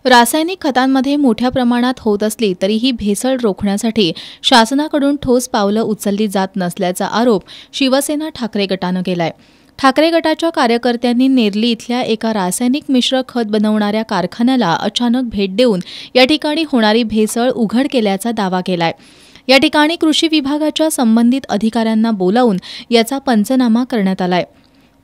रासायनिक खतांमध्ये मोठ्या प्रमाणात होत असली तरीही भेसळ रोखण्यासाठी शासनाकडून ठोस पावलं उचलली जात नसल्याचा आरोप शिवसेना ठाकरे गटानं केलाय। ठाकरे गटाच्या कार्यकर्त्यांनी नेरली इथल्या एका रासायनिक मिश्र खत बनवणाऱ्या कारखान्याला अचानक भेट देऊन या ठिकाणी होणारी भेसळ उघड केल्याचा दावा केलाय। या ठिकाणी कृषी विभागाच्या संबंधित अधिकाऱ्यांना बोलावून याचा पंचनामा करण्यात आलाय।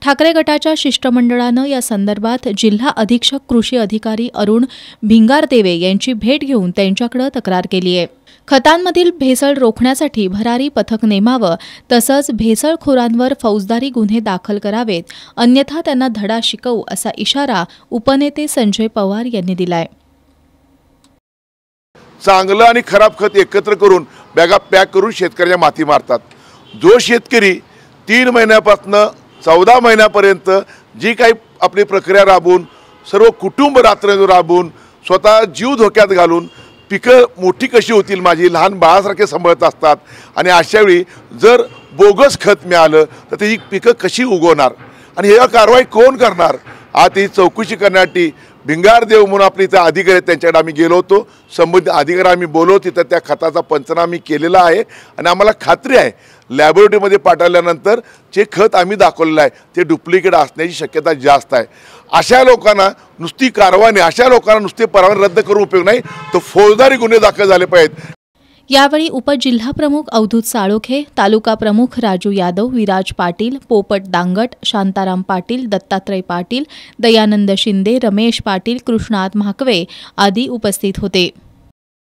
ठाकरे गटाच्या शिष्टमंडळानं या संदर्भात जिल्हा अधीक्षक कृषी अधिकारी अरुण भिंगारदेवे यांची भेट घेऊन त्यांच्याकडे तक्रार केली आहे। खतांमधील भेसळ रोखण्यासाठी भरारी पथक नेमावं तसंच भेसळखोरांवर फौजदारी गुन्हे दाखल करावेत, अन्यथा त्यांना धडा शिकवू असा इशारा उपनेते संजय पवार यांनी दिलाय। चांगलं आणि खराब खत एकत्र करून बॅगा पॅक करून शेतकऱ्याच्या माती मारतात। जो शेतकरी 3 महिन्यापासून 14 महिन्यापर्यंत जी काही आपली प्रक्रिया राबवून सर्व कुटुंब रात्र राबवून स्वतः जीव धोक्यात घालून पिकं मोठी कशी होतील माझी लहान बाळासारखे सांभाळत असतात आणि अशावेळी जर बोगस खत मिळालं तर ती पिकं कशी उगवणार आणि हे कारवाई कोण करणार? आज ती चौकशी करण्यासाठी भिंगारदेव म्हणून आपले इथं अधिकारी आहेत, त्यांच्याकडे आम्ही गेलो होतो। संबंधित अधिकारी आम्ही बोलवतो, तिथं त्या खताचा पंचनामा आम्ही केलेला आहे आणि आम्हाला खात्री आहे लॅबोरेटरीमध्ये पाठवल्यानंतर जे खत आम्ही दाखवलेलं आहे ते डुप्लिकेट असण्याची शक्यता जास्त आहे। अशा लोकांना नुसती कारवाई नाही, अशा लोकांना नुसते परवाने रद्द करून उपयोग नाही, तर फौजदारी गुन्हे दाखल झाले पाहिजेत। यावेळी उपजिल्हाप्रमुख अवधूत साळोखे, तालुका प्रमुख राजू यादव, विराज पाटील, पोपट दांगट, शांताराम पाटील, दत्तात्रय पाटील, दयानंद शिंदे, रमेश पाटील, कृष्णात म्हाकवे आदी उपस्थित होते।